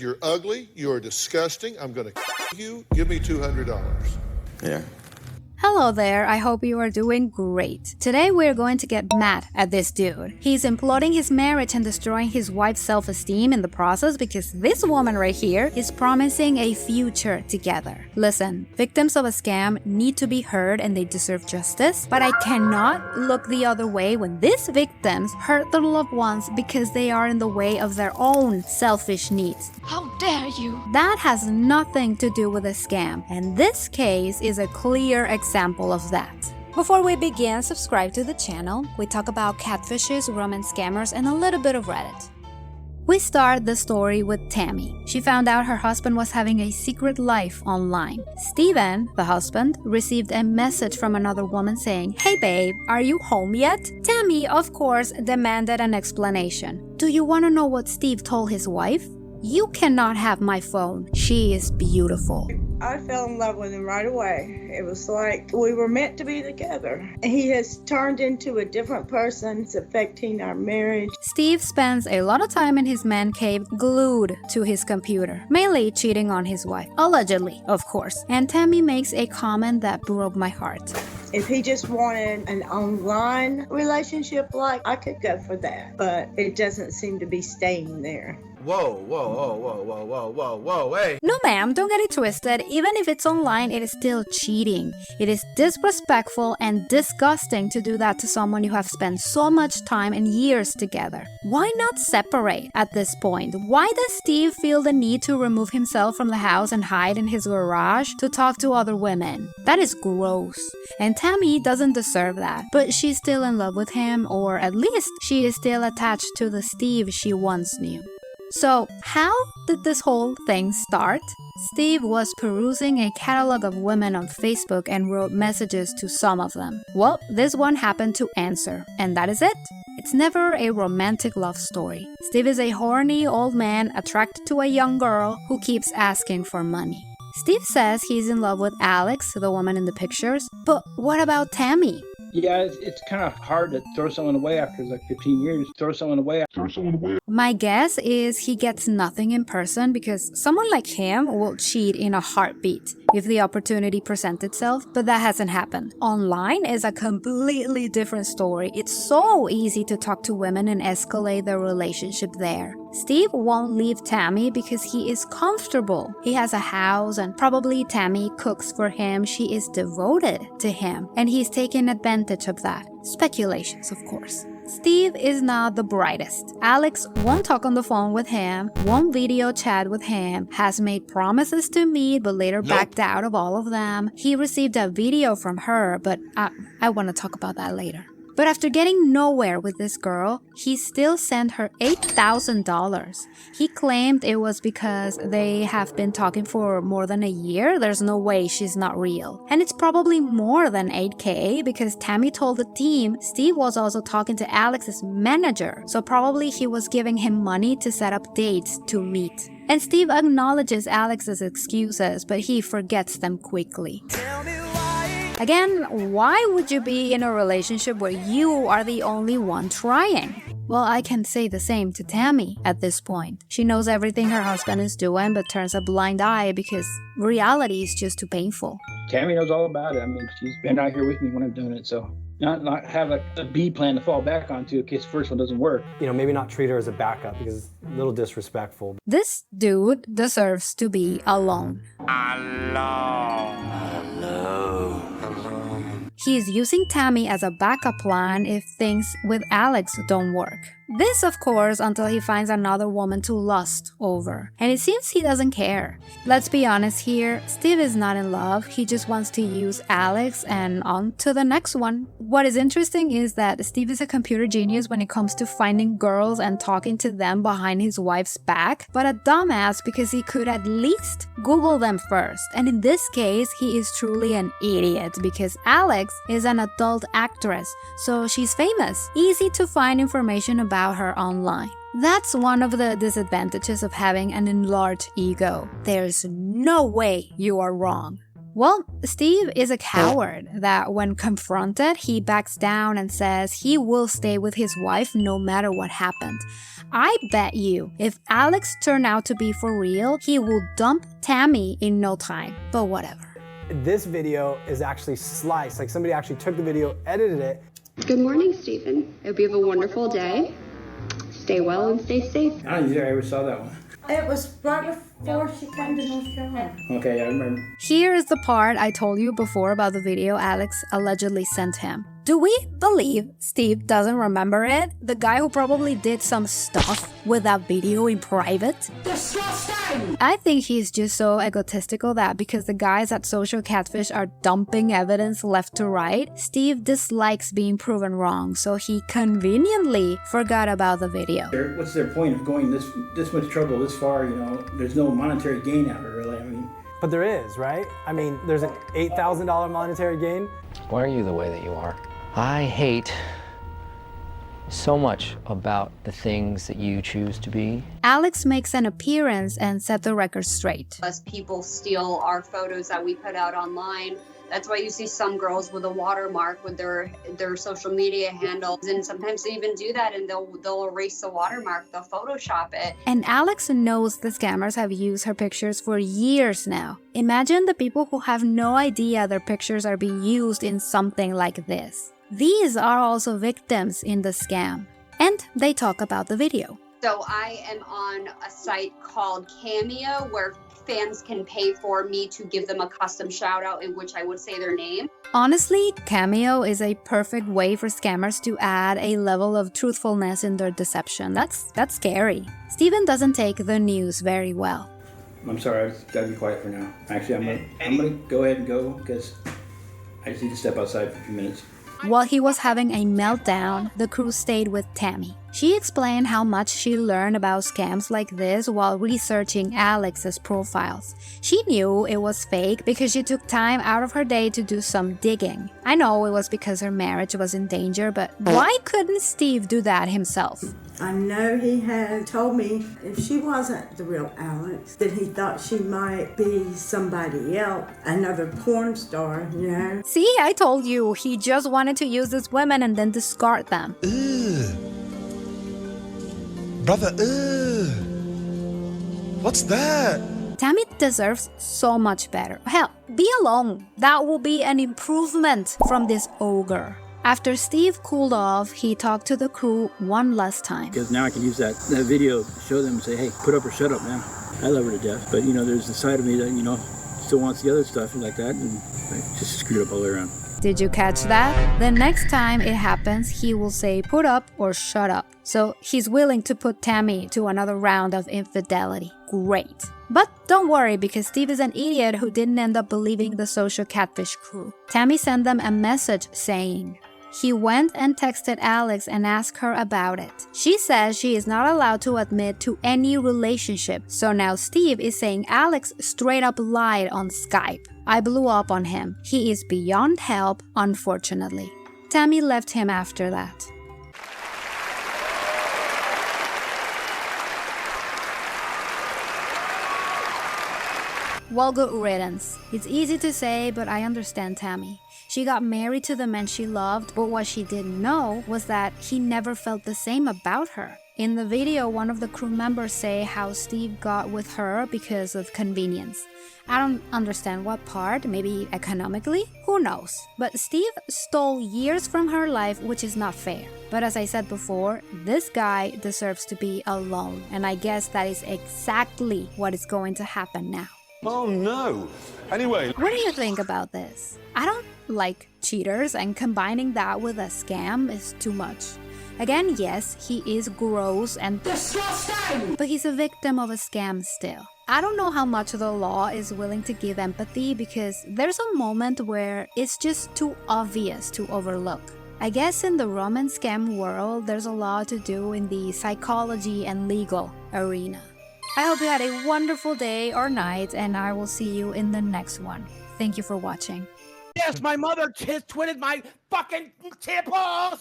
You're ugly. You're disgusting. I'm going to you. Give me $200. Yeah. Hello there, I hope you are doing great. Today we're going to get mad at this dude. He's imploding his marriage and destroying his wife's self-esteem in the process because this woman right here is promising a future together. Listen, victims of a scam need to be heard and they deserve justice, but I cannot look the other way when these victims hurt their loved ones because they are in the way of their own selfish needs. How dare you? That has nothing to do with a scam, and this case is a clear example of that. Before we begin, subscribe to the channel. We talk about catfishes, romance scammers, and a little bit of Reddit. We start the story with Tammy. She found out her husband was having a secret life online. Steven, the husband, received a message from another woman saying, "Hey babe, are you home yet?" Tammy, of course, demanded an explanation. Do you want to know what Steve told his wife? "You cannot have my phone. She is beautiful." I fell in love with him right away. It was like we were meant to be together. He has turned into a different person. It's affecting our marriage. Steve spends a lot of time in his man cave glued to his computer, mainly cheating on his wife. Allegedly, of course. And Tammy makes a comment that broke my heart. If he just wanted an online relationship, like, I could go for that. But it doesn't seem to be staying there. Whoa, hey. No ma'am, don't get it twisted. Even if it's online, it is still cheating. It is disrespectful and disgusting to do that to someone you have spent so much time and years together. Why not separate at this point? Why does Steve feel the need to remove himself from the house and hide in his garage to talk to other women? That is gross. And Tammy doesn't deserve that, but she's still in love with him, or at least she is still attached to the Steve she once knew. So, how did this whole thing start? Steve was perusing a catalog of women on Facebook and wrote messages to some of them. Well, this one happened to answer, and that is it. It's never a romantic love story. Steve is a horny old man attracted to a young girl who keeps asking for money. Steve says he's in love with Alex, the woman in the pictures, but what about Tammy? Yeah, it's kind of hard to throw someone away after like 15 years. Throw someone away. My guess is he gets nothing in person because someone like him will cheat in a heartbeat if the opportunity presents itself, but that hasn't happened. Online is a completely different story. It's so easy to talk to women and escalate their relationship there. Steve won't leave Tammy because he is comfortable. He has a house and probably Tammy cooks for him. She is devoted to him and he's taking advantage of that. Speculations, of course. Steve is not the brightest. Alex won't talk on the phone with him, won't video chat with him, has made promises to meet but later backed out of all of them. He received a video from her, but I want to talk about that later. But after getting nowhere with this girl, he still sent her $8,000. He claimed it was because they have been talking for more than a year. There's no way she's not real. And it's probably more than $8K because Tammy told the team Steve was also talking to Alex's manager. So probably he was giving him money to set up dates to meet. And Steve acknowledges Alex's excuses, but he forgets them quickly. Again, why would you be in a relationship where you are the only one trying? Well, I can say the same to Tammy at this point. She knows everything her husband is doing but turns a blind eye because reality is just too painful. Tammy knows all about it. I mean, she's been out here with me when I'm doing it, so not have a B plan to fall back onto in case the first one doesn't work. You know, maybe not treat her as a backup because it's a little disrespectful. This dude deserves to be alone. He's using Tammy as a backup plan if things with Alex don't work. This, of course, until he finds another woman to lust over. And it seems he doesn't care. Let's be honest here, Steve is not in love. He just wants to use Alex and on to the next one. What is interesting is that Steve is a computer genius when it comes to finding girls and talking to them behind his wife's back, but a dumbass because he could at least Google them first. And in this case, he is truly an idiot because Alex is an adult actress, so she's famous. Easy to find information about her online. That's one of the disadvantages of having an enlarged ego. There's no way you are wrong. Well, Steve is a coward that when confronted, he backs down and says he will stay with his wife no matter what happened. I bet you, if Alex turned out to be for real, he will dump Tammy in no time, but whatever. This video is actually sliced, like somebody actually took the video, edited it. Good morning, Stephen. I hope you have a wonderful day. Stay well and stay safe. I don't think I ever saw that one. It was right before she came to North Carolina. Okay, I remember. Here is the part I told you before about the video Alex allegedly sent him. Do we believe Steve doesn't remember it? The guy who probably did some stuff with that video in private? Disgusting! I think he's just so egotistical that because the guys at Social Catfish are dumping evidence left to right, Steve dislikes being proven wrong, so he conveniently forgot about the video. What's their point of going this much trouble this far? You know, there's no monetary gain out of it, really. I mean, But there is, right? I mean, there's an $8,000 monetary gain. Why are you the way that you are? I hate so much about the things that you choose to be. Alex makes an appearance and set the record straight. As people steal our photos that we put out online. That's why you see some girls with a watermark with their social media handles, and sometimes they even do that and they'll erase the watermark, they'll Photoshop it. And Alex knows the scammers have used her pictures for years now. Imagine the people who have no idea their pictures are being used in something like this. These are also victims in the scam. And they talk about the video. So I am on a site called Cameo where fans can pay for me to give them a custom shout out in which I would say their name. Honestly, Cameo is a perfect way for scammers to add a level of truthfulness in their deception. That's scary. Steven doesn't take the news very well. I'm sorry, I've got to be quiet for now. Actually, I'm gonna go ahead and go because I just need to step outside for a few minutes. While he was having a meltdown, the crew stayed with Tammy. She explained how much she learned about scams like this while researching Alex's profiles. She knew it was fake because she took time out of her day to do some digging. I know it was because her marriage was in danger, but why couldn't Steve do that himself? I know he had told me if she wasn't the real Alex, that he thought she might be somebody else, another porn star, you know? See, I told you, he just wanted to use these women and then discard them. Brother, what's that? Tammy deserves so much better. Hell, be alone. That will be an improvement from this ogre. After Steve cooled off, he talked to the crew one last time. Because now I can use that video to show them and say, hey, put up or shut up, man. I love her to death. But, you know, there's a side of me that, you know, still wants the other stuff and like that. And I just screwed up all the way around. Did you catch that? The next time it happens, he will say put up or shut up. So he's willing to put Tammy to another round of infidelity. Great. But don't worry because Steve is an idiot who didn't end up believing the Social Catfish crew. Tammy sent them a message saying, he went and texted Alex and asked her about it. She says she is not allowed to admit to any relationship, so now Steve is saying Alex straight up lied on Skype. I blew up on him. He is beyond help, unfortunately. Tammy left him after that. Well, good riddance. It's easy to say, but I understand Tammy. She got married to the man she loved, but what she didn't know was that he never felt the same about her. In the video, one of the crew members say how Steve got with her because of convenience. I don't understand what part, maybe economically? Who knows? But Steve stole years from her life, which is not fair. But as I said before, this guy deserves to be alone, and I guess that is exactly what is going to happen now. Oh no. Anyway. What do you think about this? I don't like cheaters, and combining that with a scam is too much. Again, yes, he is gross and disgusting, but he's a victim of a scam still. I don't know how much the law is willing to give empathy because there's a moment where it's just too obvious to overlook. I guess in the romance scam world, there's a lot to do in the psychology and legal arena. I hope you had a wonderful day or night, and I will see you in the next one. Thank you for watching. Yes, my mother twitted my fucking tampons!